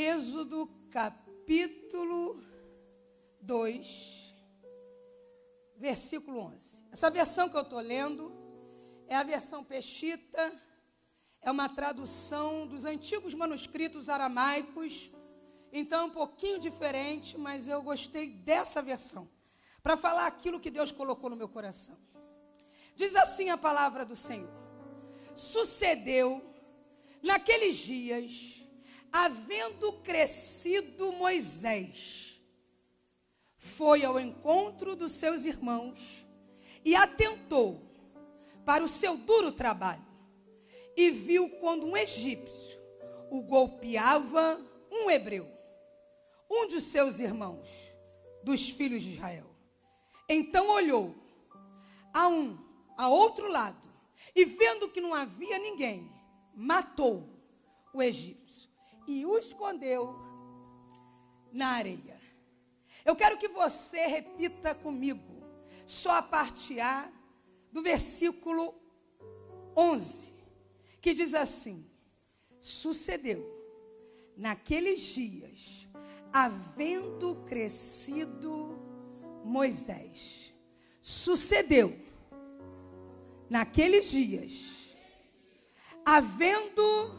Êxodo capítulo 2, versículo 11. Essa versão que eu estou lendo é a versão Peshitta, é uma tradução dos antigos manuscritos aramaicos, então um pouquinho diferente, mas eu gostei dessa versão, para falar aquilo que Deus colocou no meu coração. Diz assim a palavra do Senhor: sucedeu naqueles dias, havendo crescido Moisés, foi ao encontro dos seus irmãos e atentou para o seu duro trabalho, e viu quando um egípcio o golpeava um hebreu, um de seus irmãos, dos filhos de Israel. Então olhou a outro lado, e vendo que não havia ninguém, matou o egípcio e o escondeu na areia. Eu quero que você repita comigo, só a parte A do versículo 11, que diz assim: sucedeu naqueles dias, havendo crescido Moisés. Sucedeu naqueles dias, havendo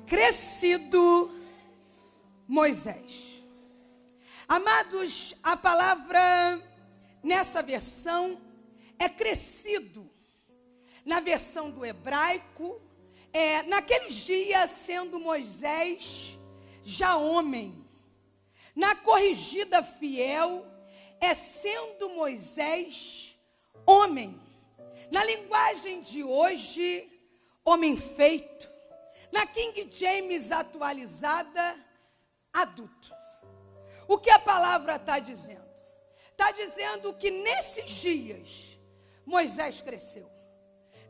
crescido Moisés. Amados, a palavra nessa versão é crescido. Na versão do hebraico, naqueles dias, sendo Moisés já homem. Na corrigida fiel, sendo Moisés homem. Na linguagem de hoje, homem feito. Na King James atualizada, adulto. O que a palavra está dizendo? Está dizendo que nesses dias, Moisés cresceu.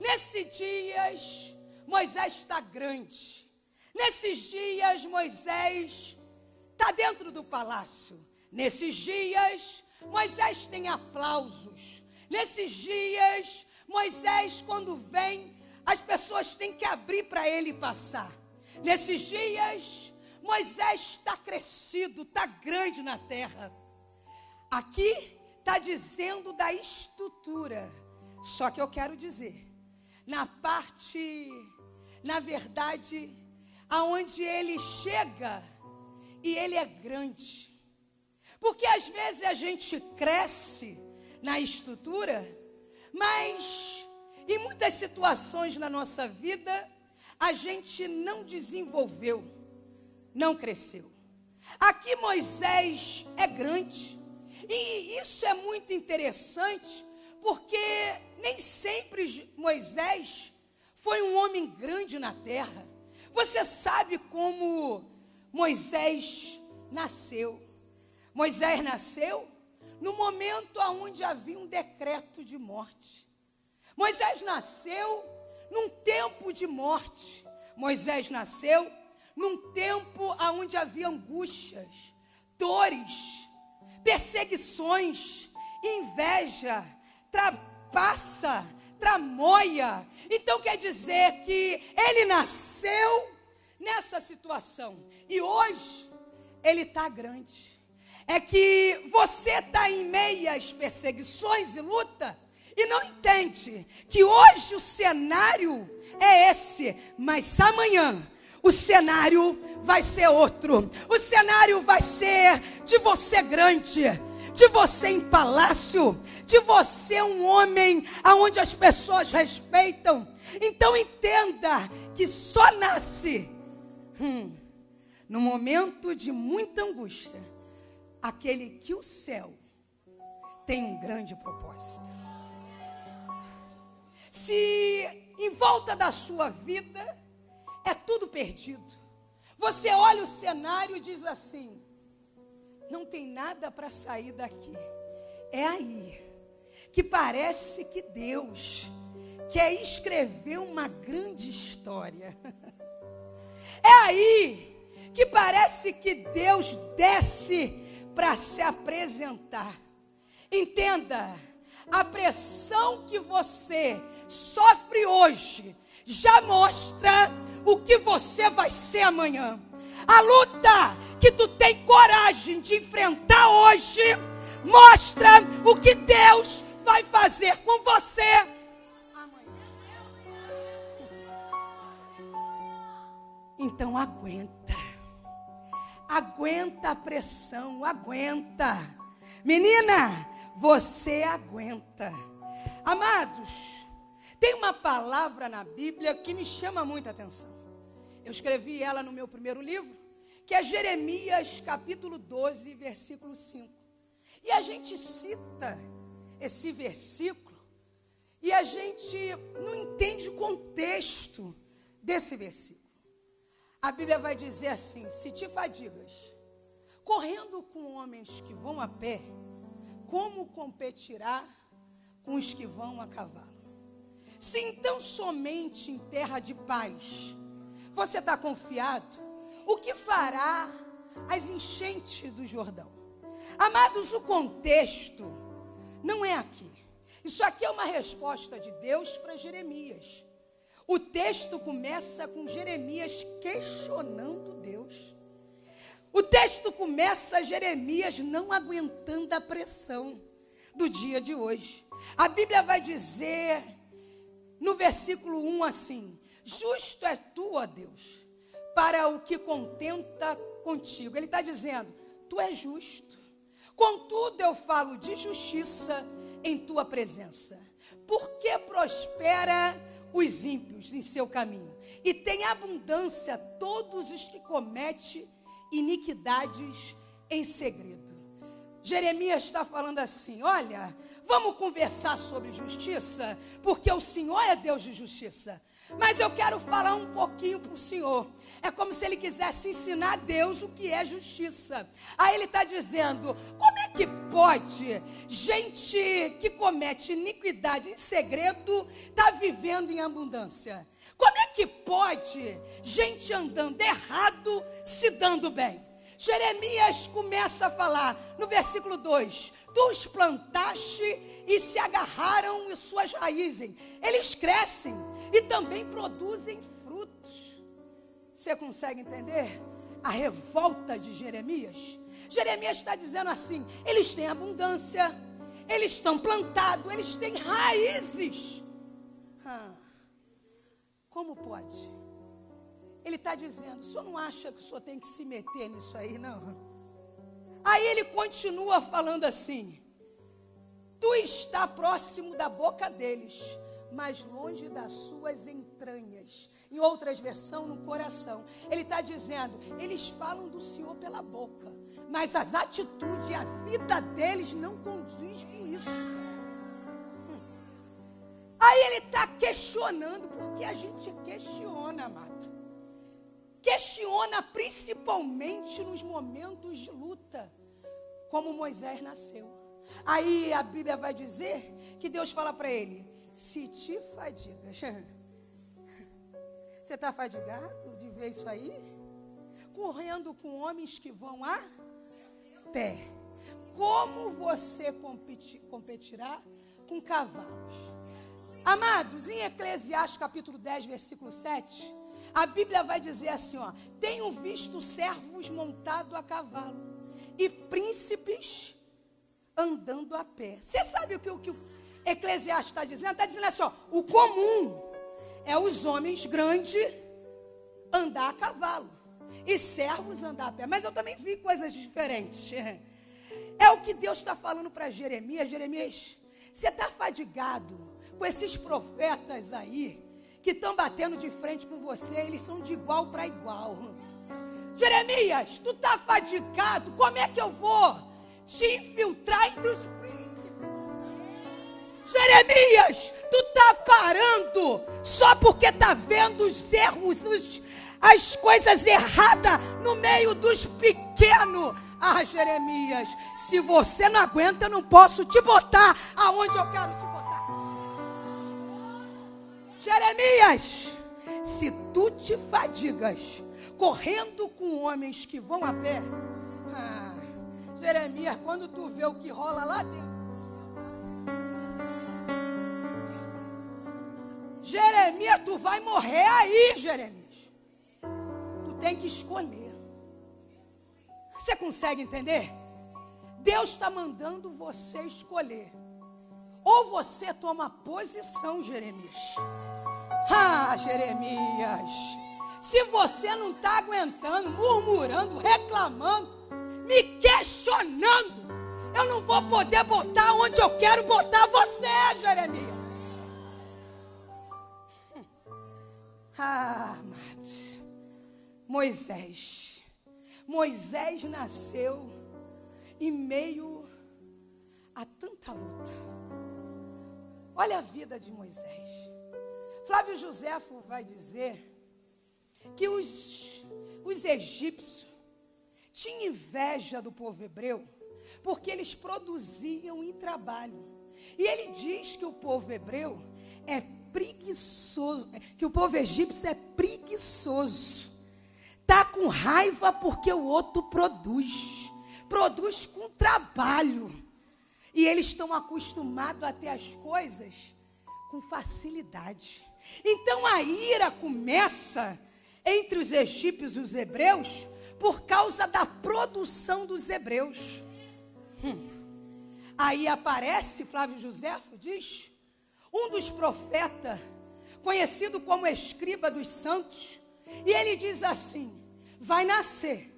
Nesses dias, Moisés está grande. Nesses dias, Moisés está dentro do palácio. Nesses dias, Moisés tem aplausos. Nesses dias, Moisés, quando vem, as pessoas têm que abrir para ele passar. Nesses dias, Moisés está crescido, está grande na terra. Aqui está dizendo da estrutura. Só que eu quero dizer, na verdade, aonde ele chega e ele é grande. Porque às vezes a gente cresce na estrutura, mas em muitas situações na nossa vida, a gente não desenvolveu, não cresceu. Aqui Moisés é grande, e isso é muito interessante, porque nem sempre Moisés foi um homem grande na terra. Você sabe como Moisés nasceu? Moisés nasceu no momento onde havia um decreto de morte. Moisés nasceu num tempo de morte. Moisés nasceu num tempo onde havia angústias, dores, perseguições, inveja, trapaça, tramóia. Então quer dizer que ele nasceu nessa situação. E hoje ele está grande. É que você está em meias perseguições e luta e não entende que hoje o cenário é esse, mas amanhã o cenário vai ser outro. O cenário vai ser de você grande, de você em palácio, de você um homem aonde as pessoas respeitam. Então entenda que só nasce no momento de muita angústia aquele que o céu tem um grande propósito. Se em volta da sua vida é tudo perdido, você olha o cenário e diz assim: não tem nada para sair daqui. É aí que parece que Deus quer escrever uma grande história. É aí que parece que Deus desce para se apresentar. Entenda, a pressão que você sofre hoje já mostra o que você vai ser amanhã. A luta que tu tem coragem de enfrentar hoje mostra o que Deus vai fazer com você amanhã. Então aguenta. Aguenta a pressão, aguenta. Menina, você aguenta. Amados, tem uma palavra na Bíblia que me chama muita atenção. Eu escrevi ela no meu primeiro livro, que é Jeremias capítulo 12, versículo 5. E a gente cita esse versículo e a gente não entende o contexto desse versículo. A Bíblia vai dizer assim: se te fadigas correndo com homens que vão a pé, como competirá com os que vão a cavalo? Se então somente em terra de paz você está confiado, o que fará as enchentes do Jordão? Amados, o contexto não é aqui. Isso aqui é uma resposta de Deus para Jeremias. O texto começa com Jeremias questionando Deus. O texto começa Jeremias não aguentando a pressão do dia de hoje. A Bíblia vai dizer no versículo 1 assim: justo é tu, ó Deus, para o que contenta contigo. Ele está dizendo, tu és justo. Contudo eu falo de justiça em tua presença. Porque prospera os ímpios em seu caminho, e tem abundância todos os que cometem iniquidades em segredo. Jeremias está falando assim: olha, vamos conversar sobre justiça, porque o Senhor é Deus de justiça. Mas eu quero falar um pouquinho para o Senhor. É como se ele quisesse ensinar a Deus o que é justiça. Aí ele está dizendo, como é que pode gente que comete iniquidade em segredo estar vivendo em abundância? Como é que pode gente andando errado se dando bem? Jeremias começa a falar no versículo 2: tu os plantaste e se agarraram em suas raízes. Eles crescem e também produzem frutos. Você consegue entender a revolta de Jeremias? Jeremias está dizendo assim: eles têm abundância, eles estão plantados, eles têm raízes. Como pode? Ele está dizendo, o senhor não acha que o senhor tem que se meter nisso aí, não? Aí ele continua falando assim: tu está próximo da boca deles, mas longe das suas entranhas. Em outras versões, no coração. Ele está dizendo, eles falam do Senhor pela boca, mas as atitudes e a vida deles não condiz com isso. Aí ele está questionando, porque a gente questiona, amado. Questiona principalmente nos momentos de luta, como Moisés nasceu. Aí a Bíblia vai dizer que Deus fala para ele, se te fadigas. Você está fadigado de ver isso aí? Correndo com homens que vão a pé. Como você competirá com cavalos? Amados, em Eclesiastes capítulo 10, versículo 7, a Bíblia vai dizer assim, ó: tenho visto servos montados a cavalo e príncipes andando a pé. Você sabe o que o Eclesiastes está dizendo? Está dizendo assim, ó, o comum é os homens grandes andar a cavalo e servos andar a pé. Mas eu também vi coisas diferentes. É o que Deus está falando para Jeremias. Jeremias, você está fadigado com esses profetas aí que estão batendo de frente com você. Eles são de igual para igual. Jeremias, tu está fadigado. Como é que eu vou te infiltrar entre os príncipes? Jeremias, tu está parando só porque está vendo os erros, as coisas erradas no meio dos pequenos. Ah, Jeremias, se você não aguenta, eu não posso te botar aonde eu quero te botar. Jeremias, se tu te fadigas correndo com homens que vão a pé, Jeremias, quando tu vê o que rola lá dentro, Jeremias, tu vai morrer aí, Jeremias. Tu tem que escolher. Você consegue entender? Deus está mandando você escolher. Ou você toma posição, Jeremias. Jeremias, se você não está aguentando, murmurando, reclamando, me questionando, eu não vou poder botar onde eu quero botar você, Jeremias. Amados, Moisés nasceu em meio a tanta luta. Olha a vida de Moisés. Flávio Joséfo vai dizer que os egípcios tinham inveja do povo hebreu porque eles produziam em trabalho. E ele diz que o povo hebreu é preguiçoso, que o povo egípcio é preguiçoso. Está com raiva porque o outro produz com trabalho. E eles estão acostumados a ter as coisas com facilidade. Então a ira começa entre os egípcios e os hebreus por causa da produção dos hebreus. Aí aparece, Flávio Joséfo diz, um dos profetas, conhecido como escriba dos santos, e ele diz assim: vai nascer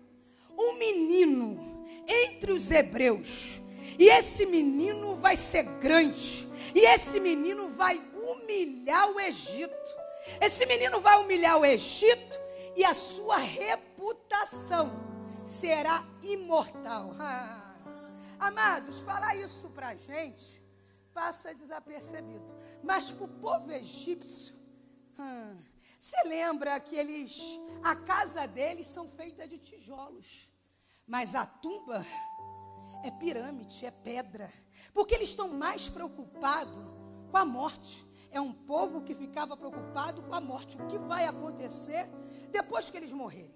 um menino entre os hebreus, e esse menino vai ser grande, e esse menino vai humilhar o Egito. Esse menino vai humilhar o Egito e a sua reputação será imortal. Amados, falar isso para a gente passa desapercebido, mas para o povo egípcio, você lembra que a casa deles são feitas de tijolos, mas a tumba é pirâmide, é pedra, porque eles estão mais preocupados com a morte. É um povo que ficava preocupado com a morte, o que vai acontecer depois que eles morrerem.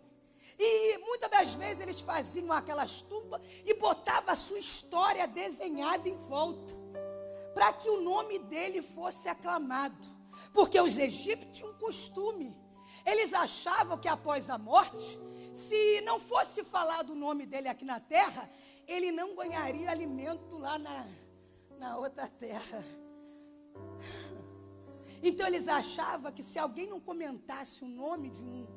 E muitas das vezes eles faziam aquelas tumbas e botavam a sua história desenhada em volta, para que o nome dele fosse aclamado. Porque os egípcios tinham um costume, eles achavam que após a morte, se não fosse falado o nome dele aqui na terra, ele não ganharia alimento lá na outra terra. Então eles achavam que se alguém não comentasse o nome de um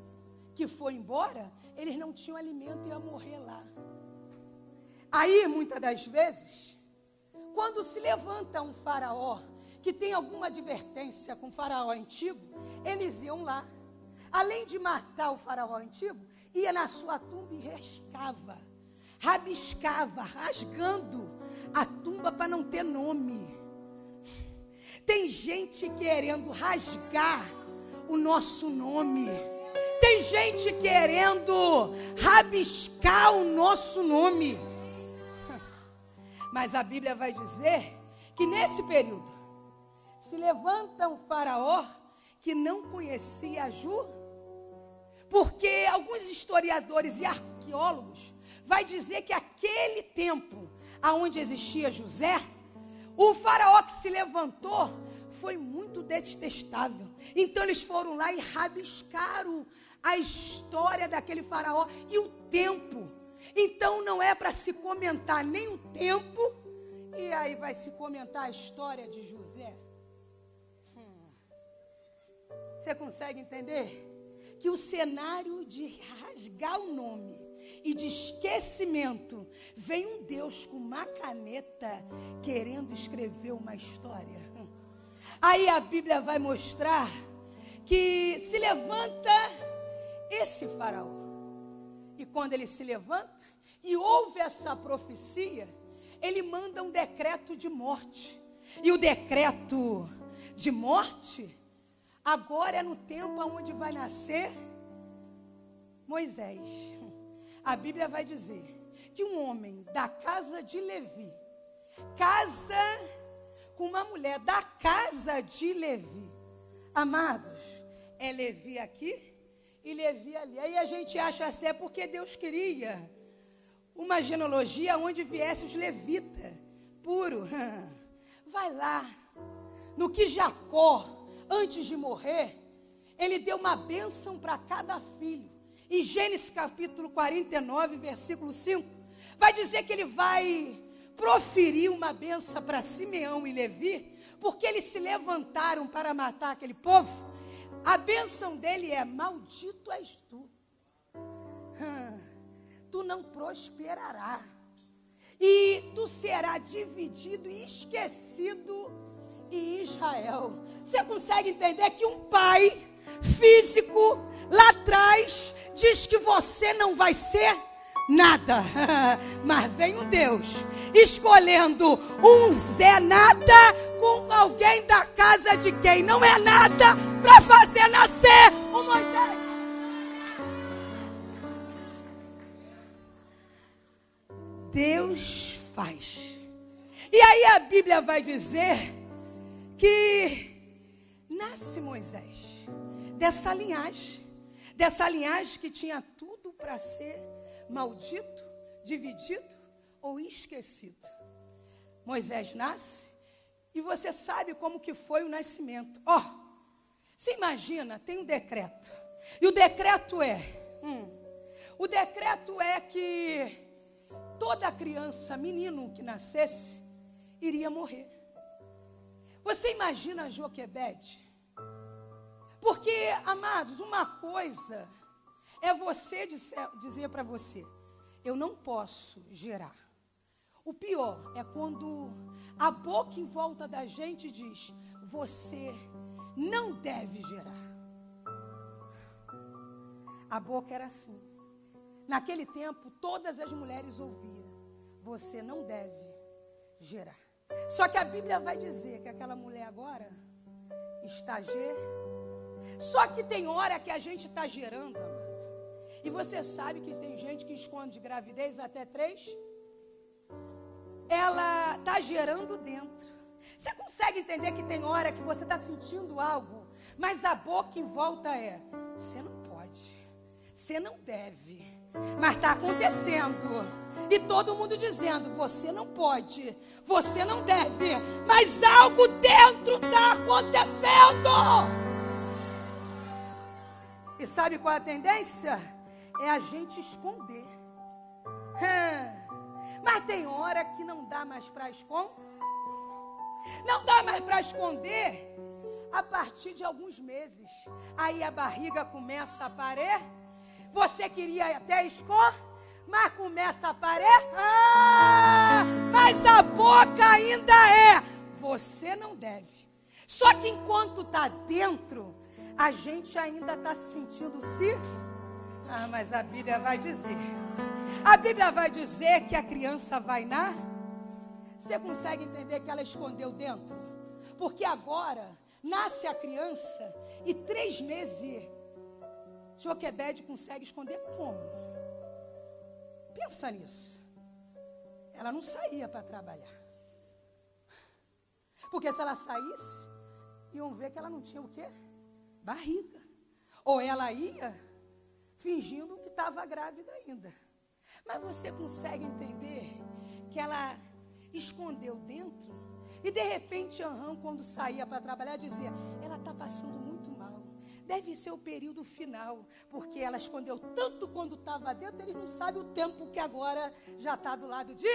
que foi embora, eles não tinham alimento e iam morrer lá. Aí, muitas das vezes, quando se levanta um faraó que tem alguma advertência com o faraó antigo, eles iam lá. Além de matar o faraó antigo, ia na sua tumba e rabiscava, rasgando a tumba para não ter nome. Tem gente querendo rasgar o nosso nome. Tem gente querendo rabiscar o nosso nome. Mas a Bíblia vai dizer que nesse período se levanta um faraó que não conhecia a Ju, porque alguns historiadores e arqueólogos vai dizer que aquele tempo onde existia José, o faraó que se levantou foi muito detestável. Então eles foram lá e rabiscaram a história daquele faraó e o tempo. Então não é para se comentar nem o tempo, e aí vai se comentar a história de José. Você consegue entender? Que o cenário de rasgar o nome e de esquecimento, vem um Deus com uma caneta querendo escrever uma história. Aí a Bíblia vai mostrar que se levanta esse faraó. E quando ele se levanta e ouve essa profecia, ele manda um decreto de morte. E o decreto de morte agora é no tempo onde vai nascer Moisés. A Bíblia vai dizer que um homem da casa de Levi casa com uma mulher da casa de Levi. Amados, é Levi aqui e Levi ali. Aí a gente acha assim, é porque Deus queria uma genealogia onde viesse os levitas, puro. Vai lá, no que Jacó, antes de morrer, ele deu uma bênção para cada filho. em Gênesis capítulo 49, versículo 5, vai dizer que ele vai proferir uma bênção para Simeão e Levi, porque eles se levantaram para matar aquele povo. A bênção dele é: maldito és tu, tu não prosperarás, e tu serás dividido e esquecido em Israel. Você consegue entender que um pai físico lá atrás diz que você não vai ser nada, mas vem um Deus escolhendo um Zé Nada com alguém da casa de quem não é nada para fazer nascer um Moisés. Deus faz. E aí a Bíblia vai dizer que nasce Moisés dessa linhagem que tinha tudo para ser maldito, dividido ou esquecido. Moisés nasce e você sabe como que foi o nascimento. Você imagina, tem um decreto. E o decreto é que toda criança, menino que nascesse, iria morrer. Você imagina Joquebede? Porque, amados, uma coisa é você dizer para você: eu não posso gerar. O pior é quando a boca em volta da gente diz: você não deve gerar. A boca era assim. Naquele tempo, todas as mulheres ouviam: você não deve gerar. Só que a Bíblia vai dizer que aquela mulher agora está gerando. Só que tem hora que a gente está gerando, amado. E você sabe que tem gente que esconde gravidez até 3. Ela está gerando dentro. Você consegue entender que tem hora que você está sentindo algo, mas a boca em volta é: você não pode, você não deve, mas está acontecendo. E todo mundo dizendo: você não pode, você não deve, mas algo dentro está acontecendo. E sabe qual é a tendência? É a gente esconder. Mas tem hora que não dá mais para esconder. Não dá mais para esconder a partir de alguns meses. Aí a barriga começa a aparecer. Você queria até esconder, mas começa a aparecer. Mas a boca ainda é: você não deve. Só que enquanto está dentro, a gente ainda está se sentindo mas a Bíblia vai dizer. A Bíblia vai dizer que a criança vai Você consegue entender que ela escondeu dentro? Porque agora nasce a criança e 3 meses Joquebede consegue esconder como? Pensa nisso. Ela não saía para trabalhar. Porque se ela saísse, iam ver que ela não tinha o quê? Barriga. Ou ela ia fingindo que estava grávida ainda. Mas você consegue entender que ela escondeu dentro? E de repente, quando saía para trabalhar, dizia: ela está passando muito mal. Deve ser o período final, porque ela escondeu tanto quando estava dentro, eles não sabem o tempo que agora já está do lado de...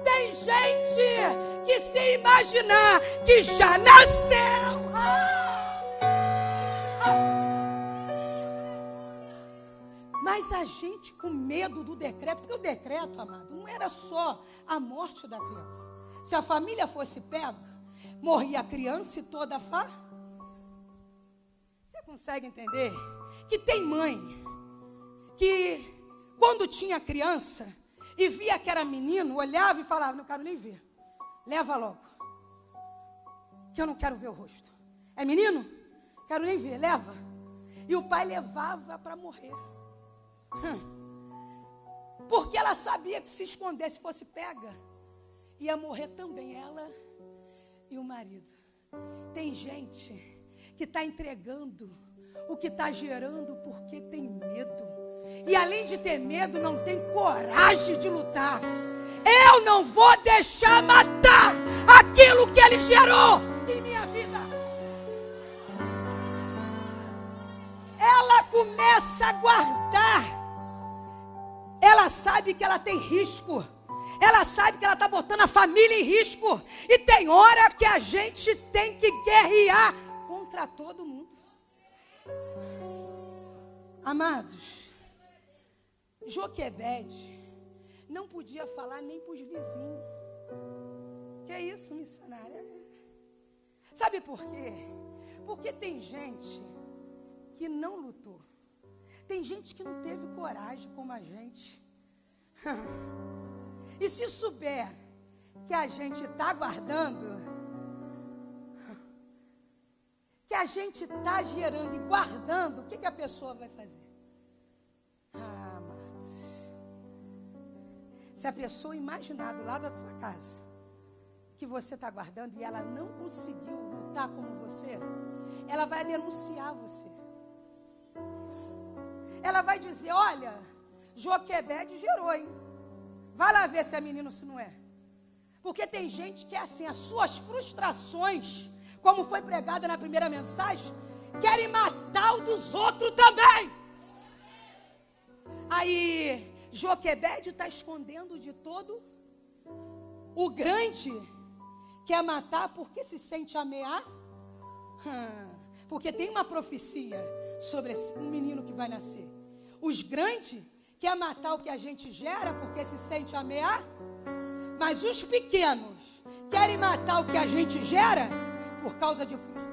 Tem gente que se imaginar que já nasceu. Mas a gente com medo do decreto, porque o decreto, amado, não era só a morte da criança. Se a família fosse pega, morria a criança e toda a Você consegue entender que tem mãe que, quando tinha criança e via que era menino, olhava e falava: não quero nem ver, leva logo, que eu não quero ver o rosto. É menino? Quero nem ver, leva. E o pai levava para morrer. Porque ela sabia que se escondesse, fosse pega, ia morrer também ela e o marido. Tem gente que está entregando o que está gerando porque tem medo. E além de ter medo, não tem coragem de lutar. Eu não vou deixar matar aquilo que ele gerou em minha vida. Ela começa a guardar, ela sabe que ela tem risco. Ela sabe que ela está botando a família em risco. E tem hora que a gente tem que guerrear contra todo mundo. Amados, Joquebede não podia falar nem para os vizinhos. Que é isso, missionária? Sabe por quê? Porque tem gente que não lutou. Tem gente que não teve coragem como a gente. E se souber que a gente está guardando, que a gente está gerando e guardando, o que a pessoa vai fazer? Amados, se a pessoa imaginar do lado da tua casa que você está guardando e ela não conseguiu lutar como você, ela vai denunciar você. Ela vai dizer, olha, Joquebede gerou, hein? Vai lá ver se é menino ou se não é. Porque tem gente que é assim, as suas frustrações, como foi pregada na primeira mensagem, querem matar o dos outros também. Aí, Joquebede está escondendo de todo. O grande quer matar porque se sente ameaçado. Porque tem uma profecia sobre um menino que vai nascer. Os grandes quer matar o que a gente gera porque se sente ameaçado. Mas os pequenos querem matar o que a gente gera por causa de frustração.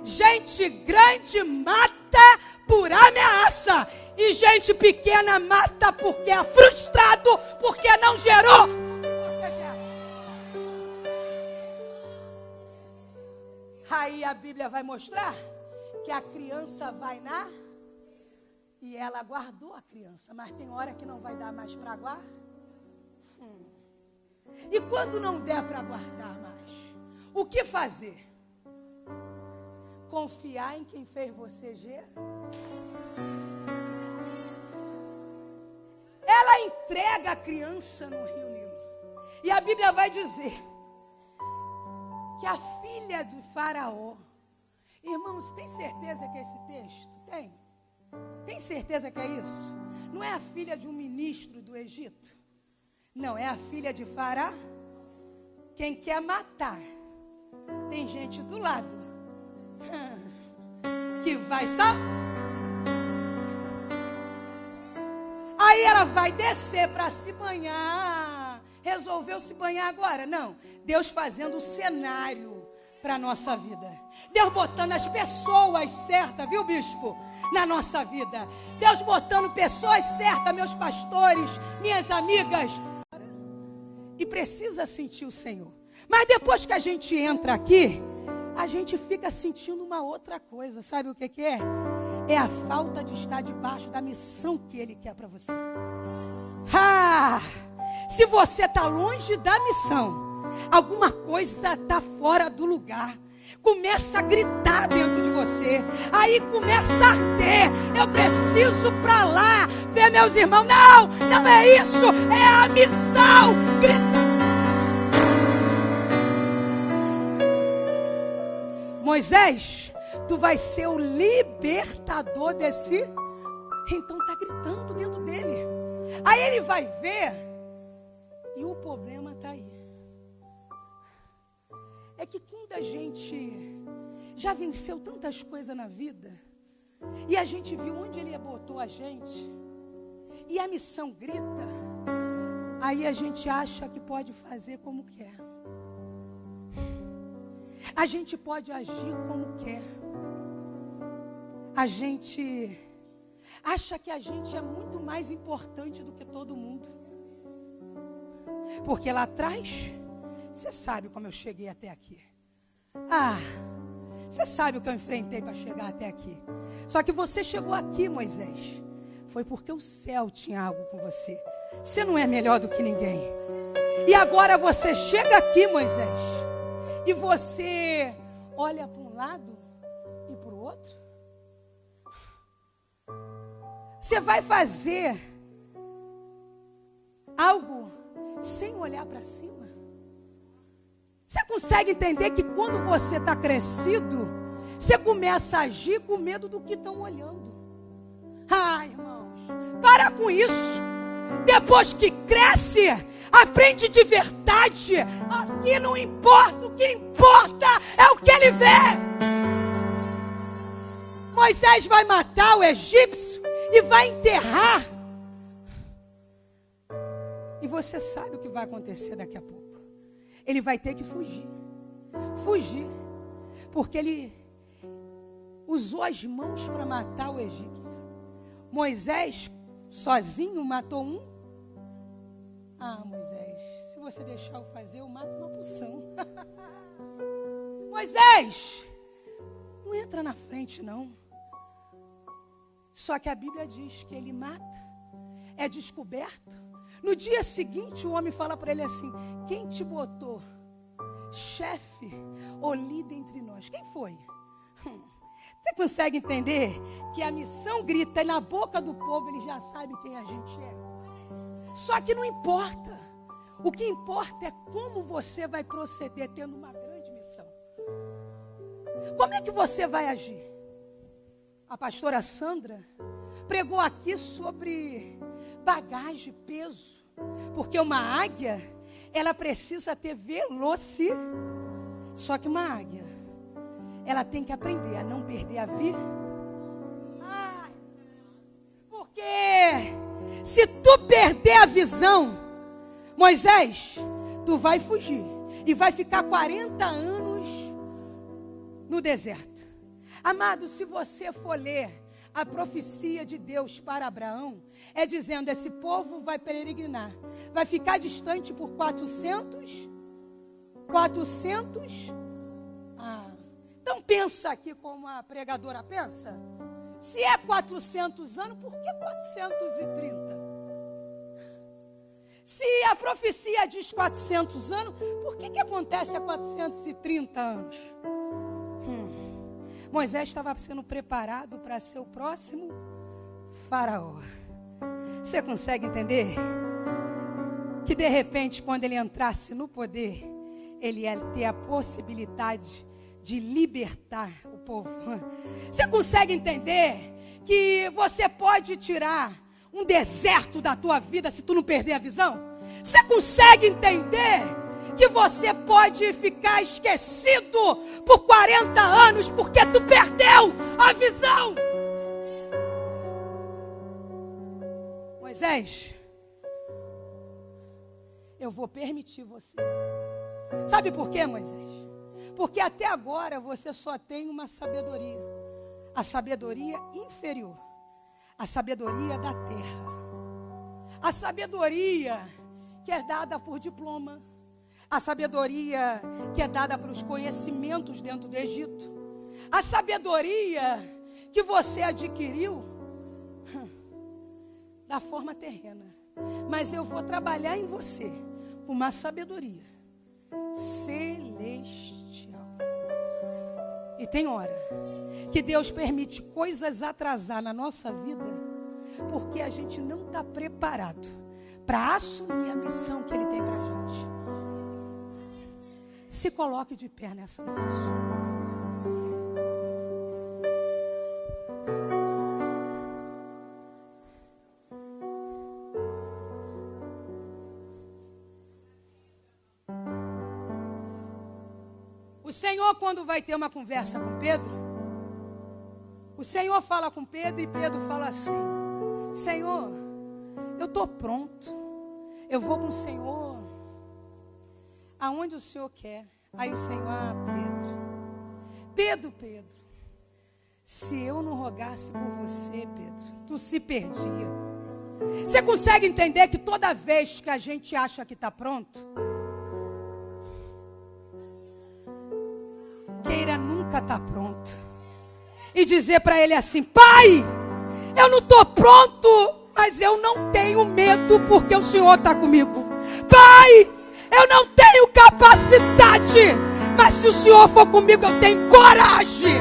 Gente grande mata por ameaça. E gente pequena mata porque é frustrado, porque não gerou. Aí a Bíblia vai mostrar que a criança vai e ela guardou a criança, mas tem hora que não vai dar mais para guardar. E quando não der para guardar mais, o que fazer? Confiar em quem fez você gerar? Ela entrega a criança no rio Nilo. E a Bíblia vai dizer que a filha do faraó, irmãos, tem certeza que é esse texto? Tem? Tem certeza que é isso? Não é a filha de um ministro do Egito? Não, é a filha de Faraó. Quem quer matar, tem gente do lado que vai só. Aí ela vai descer para se banhar. Resolveu se banhar agora? Não. Deus fazendo o cenário para a nossa vida. Deus botando as pessoas certas, viu, bispo? Na nossa vida. Deus botando pessoas certas, meus pastores, minhas amigas. E precisa sentir o Senhor. Mas depois que a gente entra aqui, a gente fica sentindo uma outra coisa. Sabe o que é? É a falta de estar debaixo da missão que Ele quer para você. Se você está longe da missão, alguma coisa está fora do lugar. Começa a gritar dentro de você. Aí começa a arder. Eu preciso para lá ver meus irmãos. Não, não é isso. É a missão. Grita. Moisés, tu vai ser o libertador desse. Então está gritando dentro dele. Aí ele vai ver. E o problema está aí. É que quando a gente já venceu tantas coisas na vida, e a gente viu onde Ele botou a gente, e a missão grita, aí a gente acha que pode fazer como quer. A gente pode agir como quer. A gente acha que a gente é muito mais importante do que todo mundo. Porque lá atrás, você sabe como eu cheguei até aqui. Você sabe o que eu enfrentei para chegar até aqui. Só que você chegou aqui, Moisés, foi porque o céu tinha algo com você. Você não é melhor do que ninguém. E agora você chega aqui, Moisés, e você olha para um lado e para o outro. Você vai fazer algo sem olhar para cima. Você consegue entender que quando você está crescido, você começa a agir com medo do que estão olhando? Irmãos, para com isso. Depois que cresce, aprende de verdade. Aqui não importa, o que importa é o que ele vê. Moisés vai matar o egípcio e vai enterrar. E você sabe o que vai acontecer daqui a pouco. Ele vai ter que fugir. Fugir. Porque ele usou as mãos para matar o egípcio. Moisés, sozinho, matou um. Moisés, se você deixar eu fazer, eu mato uma porção. Moisés, não entra na frente, não. Só que a Bíblia diz que ele mata, é descoberto. No dia seguinte, o homem fala para ele assim: quem te botou chefe ou líder entre nós? Quem foi? Você consegue entender que a missão grita e na boca do povo ele já sabe quem a gente é? Só que não importa. O que importa é como você vai proceder tendo uma grande missão. Como é que você vai agir? A pastora Sandra pregou aqui sobre bagagem, peso. Porque uma águia, ela precisa ter velocidade. Só que uma águia, ela tem que aprender a não perder a vida. Porque se tu perder a visão, Moisés, tu vai fugir e vai ficar 40 anos no deserto. Amado, se você for ler a profecia de Deus para Abraão, é dizendo: esse povo vai peregrinar, vai ficar distante por 400. Então pensa aqui como a pregadora pensa. Se é 400 anos, por que 430? Se a profecia diz 400 anos, por que acontece a 430 anos? Moisés estava sendo preparado para ser o próximo faraó. Você consegue entender? Que de repente, quando ele entrasse no poder, ele ia ter a possibilidade de libertar o povo. Você consegue entender que você pode tirar um deserto da tua vida se tu não perder a visão? Você consegue entender que você pode ficar esquecido por 40 anos porque tu perdeu a visão? Moisés, eu vou permitir você. Sabe por quê, Moisés? Porque até agora você só tem uma sabedoria. A sabedoria inferior. A sabedoria da terra. A sabedoria que é dada por diploma. A sabedoria que é dada pelos conhecimentos dentro do Egito. A sabedoria que você adquiriu da forma terrena. Mas eu vou trabalhar em você uma sabedoria celestial. E tem hora que Deus permite coisas atrasar na nossa vida, porque a gente não está preparado para assumir a missão que Ele tem para a gente. Se coloque de pé nessa noite. O Senhor, quando vai ter uma conversa com Pedro, o Senhor fala com Pedro e Pedro fala assim: Senhor, eu estou pronto, eu vou com o Senhor aonde o Senhor quer. Aí o Senhor: Pedro, se eu não rogasse por você, Pedro, tu se perdia. Você consegue entender que toda vez que a gente acha que está pronto, queira nunca estar pronto, e dizer para ele assim: Pai, eu não estou pronto, mas eu não tenho medo porque o Senhor está comigo. Pai, eu não tenho capacidade, mas se o Senhor for comigo eu tenho coragem.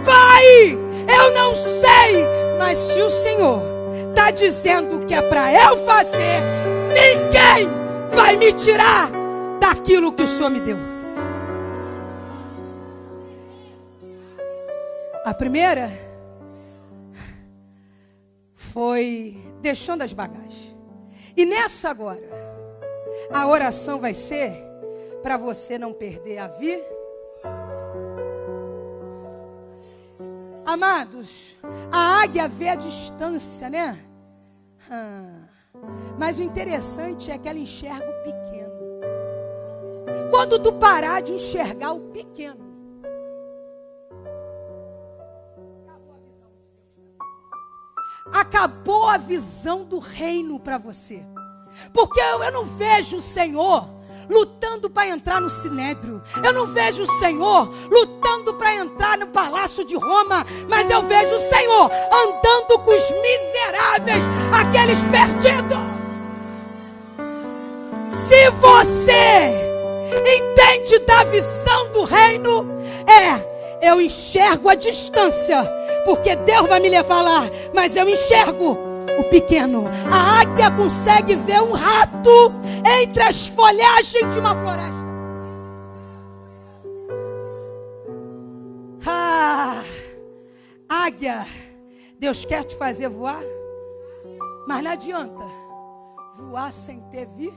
Pai, eu não sei, mas se o Senhor está dizendo que é para eu fazer, ninguém vai me tirar daquilo que o Senhor me deu. A primeira foi deixando as bagagens. E nessa agora, a oração vai ser para você não perder a vida. Amados, a águia vê a distância, né? Mas o interessante é que ela enxerga o pequeno. Quando tu parar de enxergar o pequeno, acabou a visão do reino para você. Porque eu não vejo o Senhor lutando para entrar no Sinédrio. Eu não vejo o Senhor lutando para entrar no Palácio de Roma. Mas eu vejo o Senhor andando com os miseráveis, aqueles perdidos. Se você entende da visão do reino, eu enxergo a distância, porque Deus vai me levar lá, mas eu enxergo o pequeno. A águia consegue ver um rato entre as folhagens de uma floresta. Águia, Deus quer te fazer voar, mas não adianta voar sem ter vir.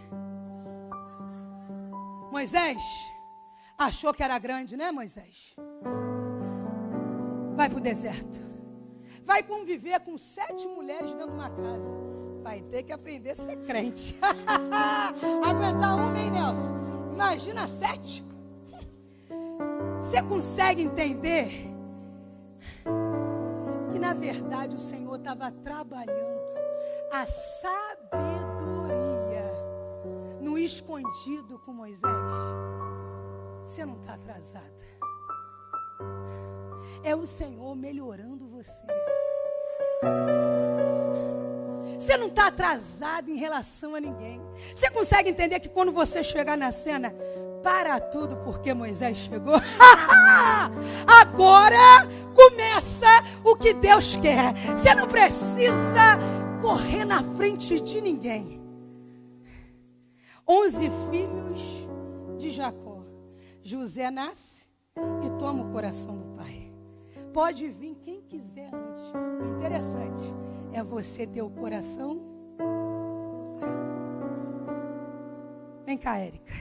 Moisés achou que era grande, né, Moisés? Vai para o deserto. Vai conviver com 7 mulheres dentro de uma casa. Vai ter que aprender a ser crente. Aguentar uma, hein, Nelson? Imagina 7. Você consegue entender que na verdade o Senhor estava trabalhando a sabedoria no escondido com Moisés? Você não está atrasada. É o Senhor melhorando você. Você não está atrasado em relação a ninguém. Você consegue entender que quando você chegar na cena, para tudo porque Moisés chegou? Agora começa o que Deus quer. Você não precisa correr na frente de ninguém. 11 filhos de Jacó. José nasce e toma o coração do pai. Pode vir quem quiser antes. O interessante é você ter o coração. Vem cá, Érica.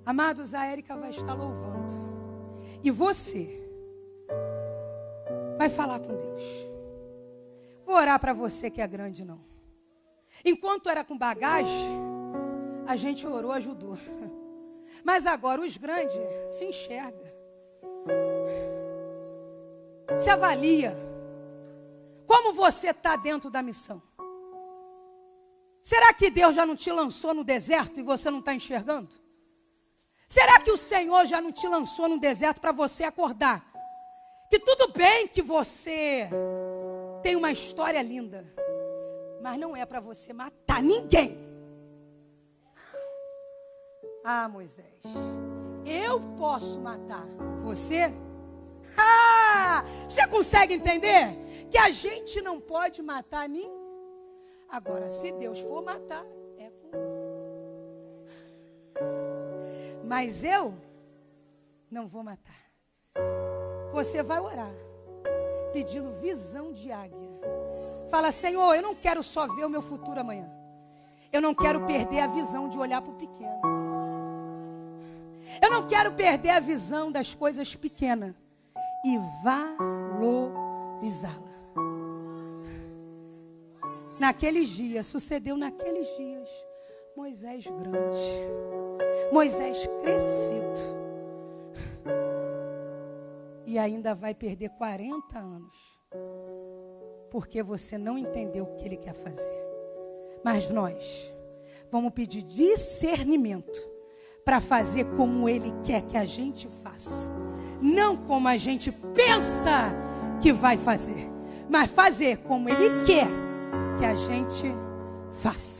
Amados, a Érica vai estar louvando. E você vai falar com Deus. Vou orar para você que é grande, não. Enquanto era com bagagem, a gente orou, ajudou. Mas agora os grandes se enxergam. Se avalia. Como você está dentro da missão? Será que Deus já não te lançou no deserto e você não está enxergando? Será que o Senhor já não te lançou no deserto para você acordar? Que tudo bem que você tem uma história linda, mas não é para você matar ninguém. Moisés, eu posso matar você? Você consegue entender que a gente não pode matar ninguém? Agora, se Deus for matar, é com Deus. Mas eu não vou matar. Você vai orar, pedindo visão de águia. Fala, Senhor, eu não quero só ver o meu futuro amanhã. Eu não quero perder a visão de olhar para o pequeno. Eu não quero perder a visão das coisas pequenas e valorizá-la. Naqueles dias, sucedeu naqueles dias, Moisés grande, Moisés crescido, e ainda vai perder 40 anos, porque você não entendeu o que ele quer fazer. Mas nós vamos pedir discernimento para fazer como ele quer que a gente faça, não como a gente pensa que vai fazer, mas fazer como ele quer que a gente faça.